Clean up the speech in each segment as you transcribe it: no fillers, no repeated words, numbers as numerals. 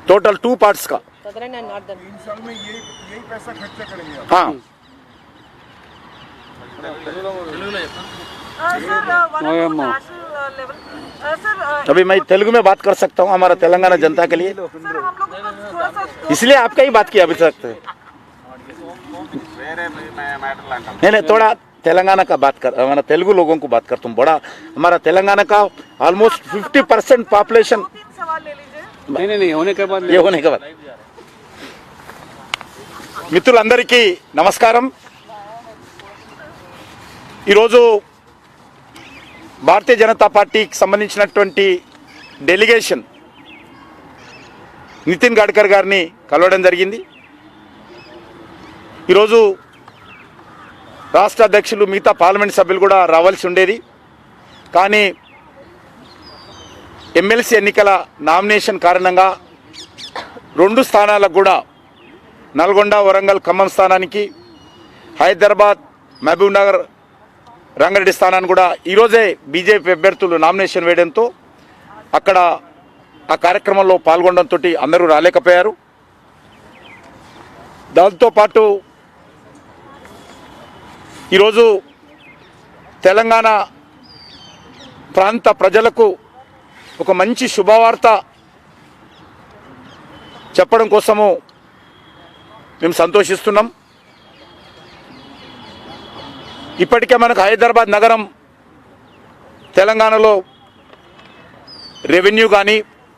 Total 2 parts का। Southern and northern. 3 साल में यही पैसा खर्चा करेंगे आप? हाँ अभी मैं तेलुगु में बात कर सकता हूँ हमारा तेलंगाना जनता के लिए, इसलिए आपका ही बात किया अभी तक। नहीं थोड़ा तेलंगाना का बात कर, हमारा तेलुगु लोगों को बात करता हूँ। बड़ा हमारा तेलंगाना का ऑलमोस्ट 50% पॉपुलेशन। नहीं होने के बाद ये होने के बाद మిత్రులందరికీ నమస్కారం। ఈరోజు భారతీయ జనతా పార్టీకి సంబంధించినటువంటి డెలిగేషన్ నితిన్ గడ్కరీ గారిని కలవడం జరిగింది। ఈరోజు రాష్ట్ర అధ్యక్షులు మిగతా పార్లమెంట్ సభ్యులు కూడా రావాల్సి ఉండేది, కానీ ఎమ్మెల్సీ ఎన్నికల నామినేషన్ కారణంగా 2 స్థానాలకు కూడా నల్గొండ, వరంగల్, ఖమ్మం స్థానానికి, హైదరాబాద్, మహబూబ్ నగర్, రంగారెడ్డి స్థానాన్ని కూడా ఈరోజే బీజేపీ అభ్యర్థులు నామినేషన్ వేయడంతో అక్కడ ఆ కార్యక్రమంలో పాల్గొనడంతో అందరూ రాలేకపోయారు। దాంతోపాటు ఈరోజు తెలంగాణ ప్రాంత ప్రజలకు ఒక మంచి శుభవార్త చెప్పడం కోసము మేము సంతోషిస్తున్నాం। ఇప్పటికే మనకు హైదరాబాద్ నగరం తెలంగాణలో రెవెన్యూ కానీ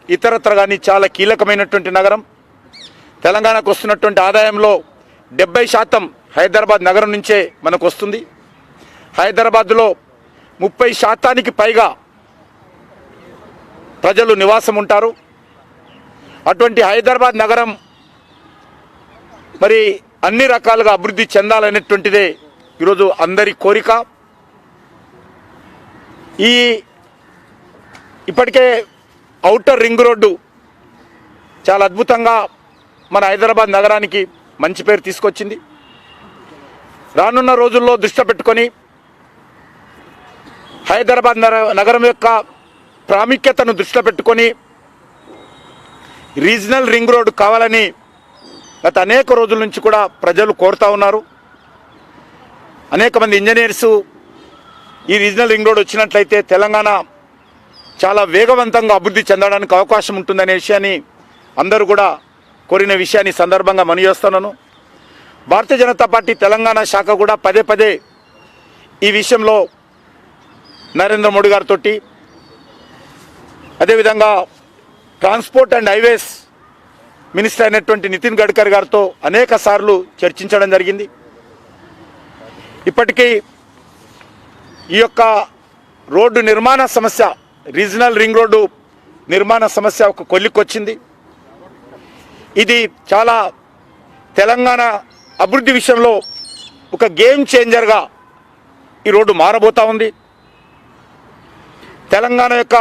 ఇతరత్ర కానీ చాలా కీలకమైనటువంటి నగరం। తెలంగాణకు వస్తున్నటువంటి ఆదాయంలో 70% హైదరాబాద్ నగరం నుంచే మనకు వస్తుంది। హైదరాబాద్లో 30% పైగా ప్రజలు నివాసం ఉంటారు। అటువంటి హైదరాబాద్ నగరం మరి అన్ని రకాలుగా అభివృద్ధి చెందాలనేటువంటిదే ఈరోజు అందరి కోరిక। ఇప్పటికే ఔటర్ రింగ్ రోడ్డు చాలా అద్భుతంగా మన హైదరాబాద్ నగరానికి మంచి పేరు తీసుకొచ్చింది। రానున్న రోజుల్లో దృష్టి పెట్టుకొని హైదరాబాద్ నగరం యొక్క ప్రాముఖ్యతను దృష్టిలో పెట్టుకొని రీజనల్ రింగ్ రోడ్డు కావాలని గత అనేక రోజుల నుంచి కూడా ప్రజలు కోరుతా ఉన్నారు। అనేక మంది ఇంజనీర్స్ ఈ రీజనల్ రింగ్ రోడ్ వచ్చినట్లయితే తెలంగాణ చాలా వేగవంతంగా అభివృద్ధి చెందడానికి అవకాశం ఉంటుందనే విషయాన్ని అందరూ కూడా కోరిన విషయాన్ని సందర్భంగా మనవి చేస్తున్నాను। భారతీయ జనతా పార్టీ తెలంగాణ శాఖ కూడా పదే ఈ విషయంలో నరేంద్ర మోడీ గారితో, అదేవిధంగా ట్రాన్స్పోర్ట్ అండ్ హైవేస్ మినిస్టర్ అయినటువంటి నితిన్ గడ్కరీ గారితో అనేక సార్లు చర్చించడం జరిగింది। ఇప్పటికీ ఈ యొక్క రోడ్డు నిర్మాణ సమస్య, రీజనల్ రింగ్ రోడ్డు నిర్మాణ సమస్య ఒక కొలిక్కొచ్చింది। ఇది చాలా తెలంగాణ అభివృద్ధి విషయంలో ఒక గేమ్ చేంజర్గా ఈ రోడ్డు మారబోతా ఉంది। తెలంగాణ యొక్క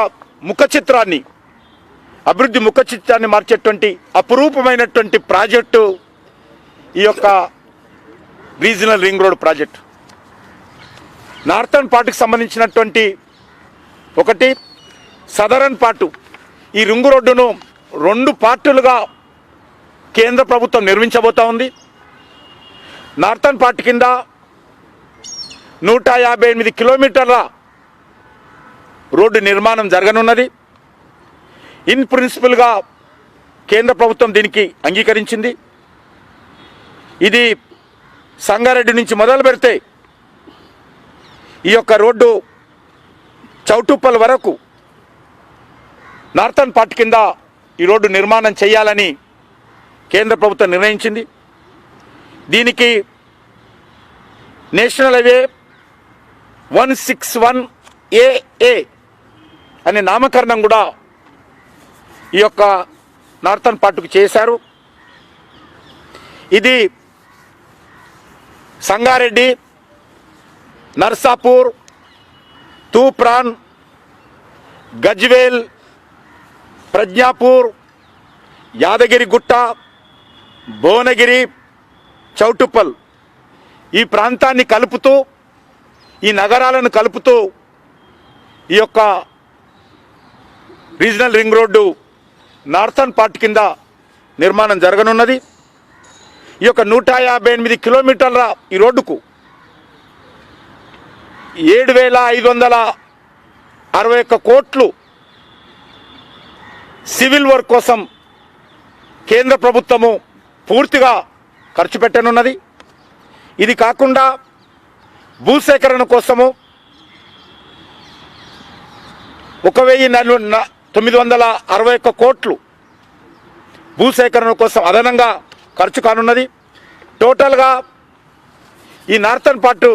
ముఖ చిత్రాన్ని, అభివృద్ధి ముఖ చిత్రాన్ని మార్చేటువంటి అపురూపమైనటువంటి ప్రాజెక్టు ఈ యొక్క regional ring road project. Northern పార్ట్కి సంబంధించినటువంటి ఒకటి, సదరన్ పార్టు, ఈ రింగ్ రోడ్డును 2 పార్టులుగా కేంద్ర ప్రభుత్వం నిర్మించబోతా ఉంది। నార్థన్ పార్ట్ కింద 158 కిలోమీటర్ల రోడ్డు నిర్మాణం జరగనున్నది। ఇన్ ప్రిన్సిపల్గా కేంద్ర ప్రభుత్వం దీనికి అంగీకరించింది। ఇది సంగారెడ్డి నుంచి మొదలు పెడితే ఈ యొక్క రోడ్డు చౌటుప్పల్ వరకు నార్థన్ పార్ట్ కింద ఈ రోడ్డు నిర్మాణం చేయాలని కేంద్ర ప్రభుత్వం నిర్ణయించింది। దీనికి నేషనల్ హైవే 161AA అనే నామకరణం కూడా ఈ యొక్క నార్థన్ పార్ట్కు చేశారు। ఇది సంగారెడ్డి, నర్సాపూర్, తూప్రాన్, గజ్వేల్, ప్రజ్ఞాపూర్, యాదగిరిగుట్ట, భువనగిరి, చౌటుప్పల్ ఈ ప్రాంతాన్ని కలుపుతూ, ఈ నగరాలను కలుపుతూ ఈ యొక్క regional ring road northern part కింద నిర్మాణం జరగనున్నది. ఈ యొక్క 158 కిలోమీటర్ల ఈ రోడ్డుకు 7,561 కోట్లు సివిల్ వర్క్ కోసం కేంద్ర ప్రభుత్వము పూర్తిగా ఖర్చు పెట్టనున్నది. ఇది కాకుండా భూసేకరణ కోసము 1,961 కోట్లు భూసేకరణ కోసం అదనంగా ఖర్చు కానున్నది. టోటల్గా ఈ నార్థన్ పార్ట్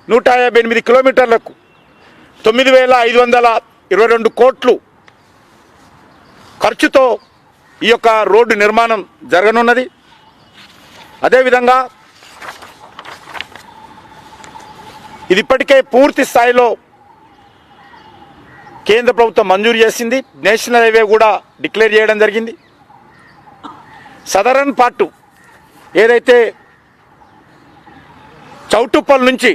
158 కిలోమీటర్లకు 9,522 కోట్లు ఖర్చుతో ఈ యొక్క రోడ్డు నిర్మాణం జరగనున్నది. అదేవిధంగా ఇది ఇప్పటికే పూర్తి స్థాయిలో కేంద్ర ప్రభుత్వం మంజూరు చేసింది. నేషనల్ హైవే కూడా డిక్లేర్ చేయడం జరిగింది. సదరన్ పార్ట్ ఏదైతే చౌటుప్పల్ నుంచి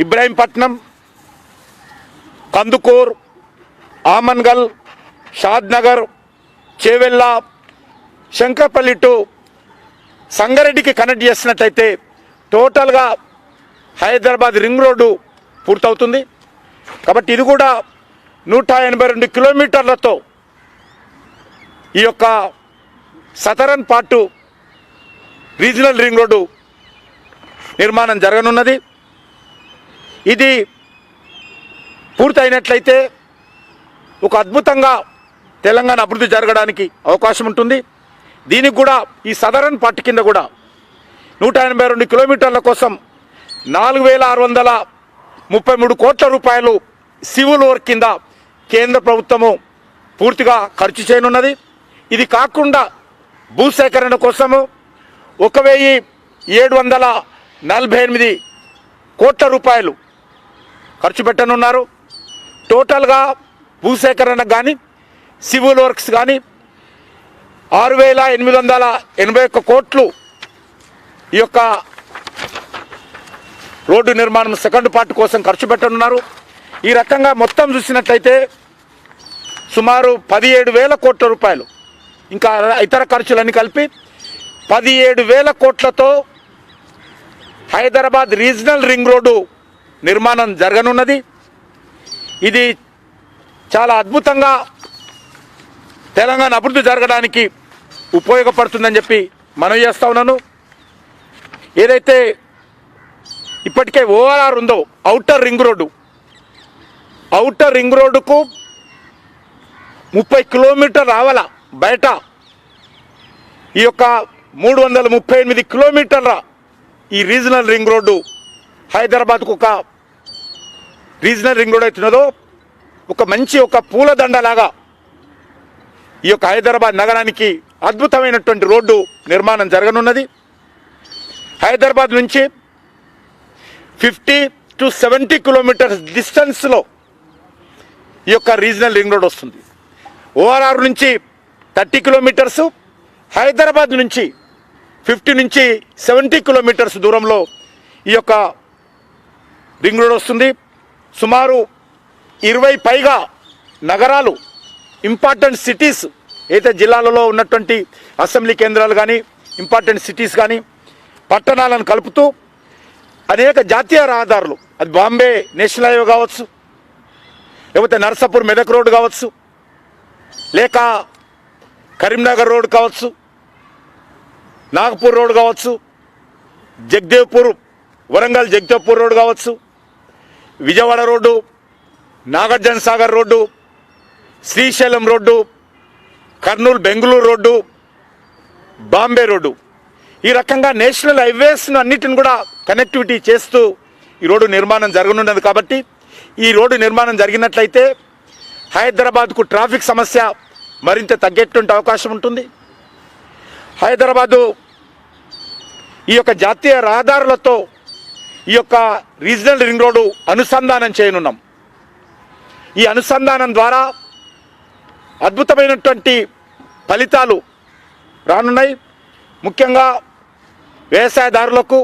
ఇబ్రాహీంపట్నం, కందుకూర్, ఆమన్గల్, షాద్నగర్, చేవెళ్ళ, శంకరపల్లి టు సంగారెడ్డికి కనెక్ట్ చేసినట్లయితే టోటల్గా హైదరాబాద్ రింగ్ రోడ్డు పూర్తవుతుంది. కాబట్టి ఇది కూడా 182 కిలోమీటర్లతో ఈ యొక్క southern part regional ring road నిర్మాణం జరగనున్నది. ఇది పూర్తయినట్లయితే ఒక అద్భుతంగా తెలంగాణ అభివృద్ధి జరగడానికి అవకాశం ఉంటుంది. దీనికి కూడా ఈ సదరన్ పార్ట్ కింద కూడా 182 కిలోమీటర్ల కోసం 4,633 కోట్ల రూపాయలు సివిల్ వర్క్ కింద కేంద్ర ప్రభుత్వము పూర్తిగా ఖర్చు చేయనున్నది. ఇది కాకుండా భూసేకరణ కోసము 1,748 కోట్ల రూపాయలు ఖర్చు పెట్టనున్నారు. టోటల్గా భూసేకరణ కానీ సివిల్ వర్క్స్ కానీ 6,881 కోట్లు ఈ యొక్క రోడ్డు నిర్మాణం సెకండ్ పార్ట్ కోసం ఖర్చు పెట్టనున్నారు. ఈ రకంగా మొత్తం చూసినట్లయితే సుమారు 17,000 కోట్ల రూపాయలు ఇంకా ఇతర ఖర్చులన్నీ కలిపి 17,000 కోట్లతో హైదరాబాద్ రీజనల్ రింగ్ రోడ్డు నిర్మాణం జరగనున్నది. ఇది చాలా అద్భుతంగా తెలంగాణ అభివృద్ధి జరగడానికి ఉపయోగపడుతుందని చెప్పి మనవి చేస్తా ఉన్నాను. ఏదైతే ఇప్పటికే ఓఆర్ఆర్ ఉందో ఔటర్ రింగ్ రోడ్డుకు 30 కిలోమీటర్ రావాల బయట ఈ యొక్క 338 కిలోమీటర్ల ఈ రీజనల్ రింగ్ రోడ్డు హైదరాబాద్కు ఒక రీజనల్ రింగ్ రోడ్ అవుతున్నదో ఒక మంచి ఒక పూలదండలాగా ఈ యొక్క హైదరాబాద్ నగరానికి అద్భుతమైనటువంటి రోడ్డు నిర్మాణం జరగనున్నది. హైదరాబాద్ నుంచి 50 to 70 కిలోమీటర్స్ డిస్టెన్స్లో ఈ యొక్క రీజనల్ రింగ్ రోడ్ వస్తుంది. ఓఆర్ఆర్ నుంచి 30 కిలోమీటర్సు, హైదరాబాద్ నుంచి 50 నుంచి 70 కిలోమీటర్స్ దూరంలో ఈ యొక్క రింగ్ రోడ్ వస్తుంది. సుమారు 20 పైగా నగరాలు, ఇంపార్టెంట్ సిటీస్ అయితే జిల్లాలలో ఉన్నటువంటి అసెంబ్లీ కేంద్రాలు కానీ ఇంపార్టెంట్ సిటీస్ కానీ పట్టణాలను కలుపుతూ అనేక జాతీయ రహదారులు, అది బాంబే నేషనల్ హైవే కావచ్చు, లేకపోతే నర్సాపూర్ మెదక్ రోడ్ కావచ్చు, లేక కరీంనగర్ రోడ్ కావచ్చు, నాగపూర్ రోడ్ కావచ్చు, జగదేవ్పూర్ వరంగల్ జగదేవ్పూర్ రోడ్ కావచ్చు, Vijayawada road, Nagarjuna Sagar road, Srisailam road, Kurnool Bengaluru road, Bombay road, ఈ రకంగా నేషనల్ హైవేస్ను అన్నిటిని కూడా కనెక్టివిటీ చేస్తూ ఈ రోడ్డు నిర్మాణం జరగనున్నది. కాబట్టి ఈ రోడ్డు నిర్మాణం జరిగినట్లయితే హైదరాబాద్కు ట్రాఫిక్ సమస్య మరింత తగ్గేటువంటి అవకాశం ఉంటుంది. హైదరాబాదు ఈ యొక్క జాతీయ రహదారులతో ఈ యొక్క రీజనల్ రింగ్ రోడ్డు అనుసంధానం చేయనున్నాం. ఈ అనుసంధానం ద్వారా అద్భుతమైనటువంటి ఫలితాలు రానున్నాయి. ముఖ్యంగా వ్యవసాయదారులకు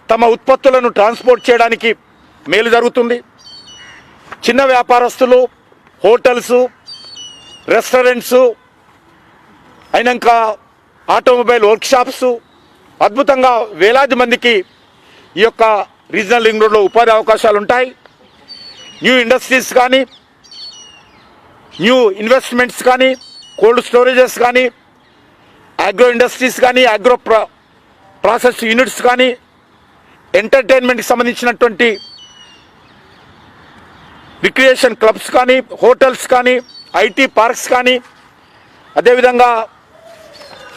తమ ఉత్పత్తులను ట్రాన్స్పోర్ట్ చేయడానికి మేలు జరుగుతుంది. చిన్న వ్యాపారస్తులు, హోటల్స్, రెస్టారెంట్స్ అయినాక ఆటోమొబైల్ వర్క్షాప్స్, అద్భుతంగా వేలాది మందికి ఈ యొక్క రీజనల్ రింగ్ రోడ్లో ఉపాధి అవకాశాలు ఉంటాయి. న్యూ ఇండస్ట్రీస్ కానీ, న్యూ ఇన్వెస్ట్మెంట్స్ కానీ, కోల్డ్ స్టోరేజెస్ కానీ, అగ్రో ఇండస్ట్రీస్ కానీ, అగ్రో ప్రాసెస్ యూనిట్స్ కానీ, ఎంటర్టైన్మెంట్కి సంబంధించినటువంటి రిక్రియేషన్ క్లబ్స్ కానీ, హోటల్స్ కానీ, ఐటీ పార్క్స్ కానీ, అదేవిధంగా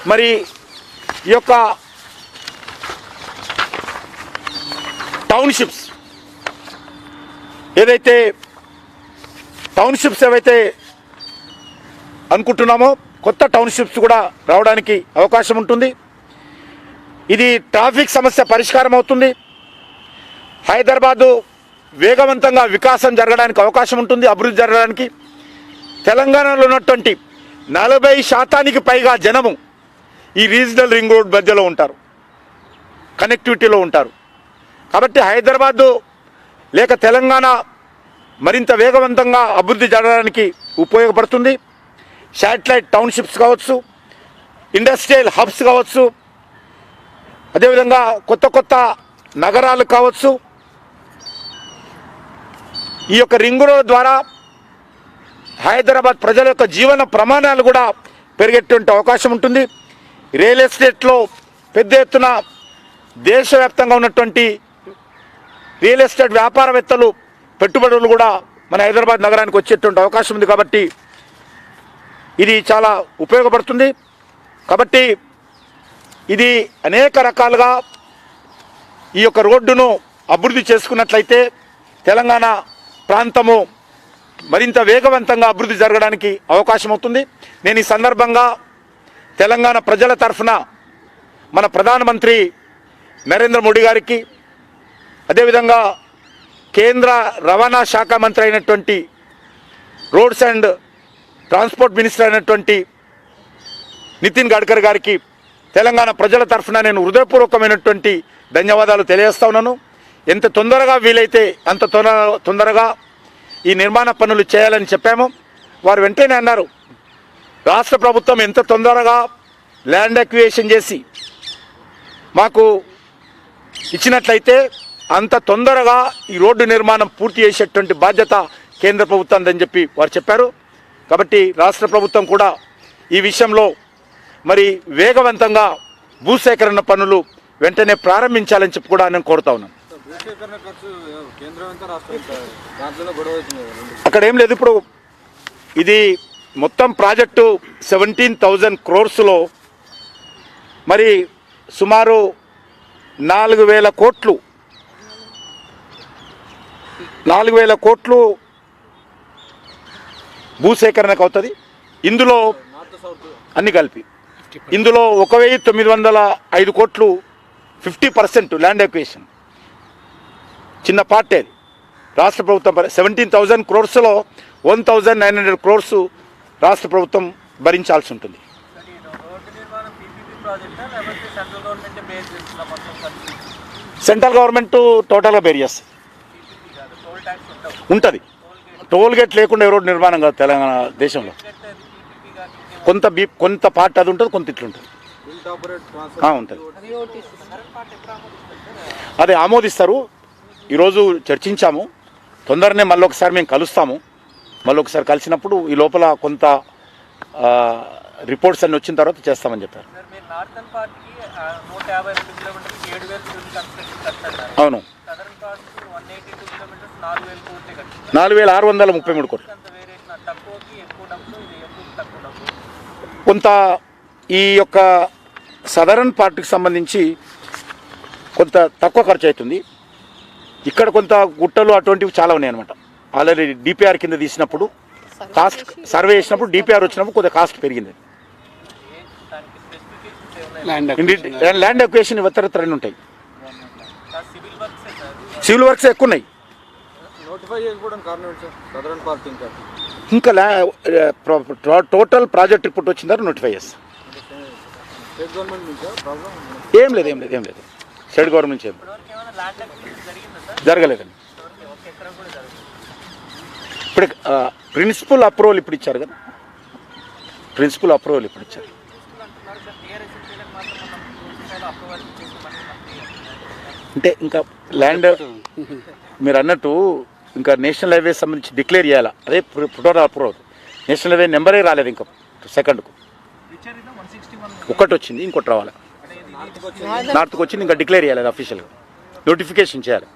మరి ఈ యొక్క టౌన్షిప్స్ ఏవైతే అనుకుంటున్నామో కొత్త టౌన్షిప్స్ కూడా రావడానికి అవకాశం ఉంటుంది. ఇది ట్రాఫిక్ సమస్య పరిష్కారం అవుతుంది. హైదరాబాదు వేగవంతంగా వికాసం జరగడానికి అవకాశం ఉంటుంది, అభివృద్ధి జరగడానికి. తెలంగాణలో ఉన్నటువంటి 40% పైగా జనము ఈ రీజనల్ రింగ్ రోడ్ మధ్యలో ఉంటారు, కనెక్టివిటీలో ఉంటారు. కాబట్టి హైదరాబాదు లేక తెలంగాణ మరింత వేగవంతంగా అభివృద్ధి జరగడానికి ఉపయోగపడుతుంది. శాటిలైట్ టౌన్షిప్స్ కావచ్చు, ఇండస్ట్రియల్ హబ్స్ కావచ్చు, అదేవిధంగా కొత్త కొత్త నగరాలు కావచ్చు. ఈ యొక్క రింగ్ రోడ్ ద్వారా హైదరాబాద్ ప్రజల యొక్క జీవన ప్రమాణాలు కూడా పెరిగేటువంటి అవకాశం ఉంటుంది. రియల్ ఎస్టేట్లో పెద్ద ఎత్తున దేశవ్యాప్తంగా ఉన్నటువంటి రియల్ ఎస్టేట్ వ్యాపారవేత్తలు, పెట్టుబడులు కూడా మన హైదరాబాద్ నగరానికి వచ్చేటువంటి అవకాశం ఉంది. కాబట్టి ఇది చాలా ఉపయోగపడుతుంది. కాబట్టి ఇది అనేక రకాలుగా ఈ యొక్క రోడ్డును అభివృద్ధి చేసుకున్నట్లయితే తెలంగాణ ప్రాంతము మరింత వేగవంతంగా అభివృద్ధి జరగడానికి అవకాశం అవుతుంది. నేను ఈ సందర్భంగా తెలంగాణ ప్రజల తరఫున మన ప్రధానమంత్రి నరేంద్ర మోడీ గారికి, అదేవిధంగా కేంద్ర రవాణా శాఖ మంత్రి అయినటువంటి, రోడ్స్ అండ్ ట్రాన్స్పోర్ట్ మినిస్టర్ అయినటువంటి నితిన్ గడ్కరీ గారికి తెలంగాణ ప్రజల తరఫున నేను హృదయపూర్వకమైనటువంటి ధన్యవాదాలు తెలియజేస్తా ఉన్నాను. ఎంత తొందరగా వీలైతే అంత తొందరగా ఈ నిర్మాణ పనులు చేయాలని చెప్పాము. వారు వెంటనే అన్నారు, రాష్ట్ర ప్రభుత్వం ఎంత తొందరగా ల్యాండ్ అక్విజిషన్ చేసి మాకు ఇచ్చినట్లయితే అంత తొందరగా ఈ రోడ్డు నిర్మాణం పూర్తి చేసేటువంటి బాధ్యత కేంద్ర ప్రభుత్వం చెప్పి వారు చెప్పారు. కాబట్టి రాష్ట్ర ప్రభుత్వం కూడా ఈ విషయంలో మరి వేగవంతంగా భూసేకరణ పనులు వెంటనే ప్రారంభించాలని చెప్పి కూడా నేను కోరుతా ఉన్నాను. అక్కడ ఏం లేదు. ఇప్పుడు ఇది మొత్తం ప్రాజెక్టు 17,000 crores మరి సుమారు 4,000 కోట్లు భూసేకరణకు అవుతుంది. ఇందులో అన్ని కలిపి ఇందులో 1,905 కోట్లు 50% ల్యాండ్ అక్విజిషన్, చిన్న పార్టీ అది. రాష్ట్ర ప్రభుత్వం 17,000 crores 1,900 crores రాష్ట్ర ప్రభుత్వం భరించాల్సి ఉంటుంది. సెంట్రల్ గవర్నమెంట్ టోటల్గా బేర్ చేస్తుంది, ఉంటుంది. టోల్ గేట్ లేకుండా ఏ రోడ్డు నిర్మాణం కాదు తెలంగాణ దేశంలో. కొంత పార్ట్ అది ఉంటుంది, కొంత ఇట్లుంటుంది, ఉంటుంది. అదే ఆమోదిస్తారు. ఈరోజు చర్చించాము, తొందరనే మళ్ళీ ఒకసారి మేము కలుస్తాము. మళ్ళీ ఒకసారి కలిసినప్పుడు ఈ లోపల కొంత రిపోర్ట్స్ అన్ని వచ్చిన తర్వాత చేస్తామని చెప్పారు. అవును, 4,633 కోట్లు. కొంత ఈ యొక్క సదరన్ పార్ట్కి సంబంధించి కొంత తక్కువ ఖర్చు అవుతుంది. ఇక్కడ కొంత గుట్టలు అటువంటివి చాలా ఉన్నాయి అనమాట. ఆల్రెడీ డిపిఆర్ కింద తీసినప్పుడు కాస్ట్ సర్వే చేసినప్పుడు డిపిఆర్ వచ్చినప్పుడు కొద్దిగా కాస్ట్ పెరిగింది. ల్యాండ్ అక్విజిషన్ ఇతరత్ర అన్నీ ఉంటాయి. సివిల్ వర్క్స్ ఎక్కువ ఉన్నాయి. ఇంకా టోటల్ ప్రాజెక్ట్ రిపోర్ట్ వచ్చిన తర్వాత నోటిఫై చేస్తాం. ఏం లేదు స్టేట్ గవర్నమెంట్ నుంచి జరగలేదండి. ఇప్పుడు ప్రిన్సిపల్ అప్రూవల్ ఇప్పుడు ఇచ్చారు కదా, అంటే ఇంకా ల్యాండ్ మీరు అన్నట్టు ఇంకా నేషనల్ హైవే సంబంధించి డిక్లేర్ చేయాలి. అదే ఫోటో అప్రూవ్ అవుతుంది. నేషనల్ హైవే నెంబరే రాలేదు ఇంకా సెకండ్కు. ఒకటి వచ్చింది, ఇంకోటి రావాలి. నార్త్కి వచ్చింది, ఇంకా డిక్లేర్ చేయాలి అఫీషియల్గా, నోటిఫికేషన్ చేయాలి.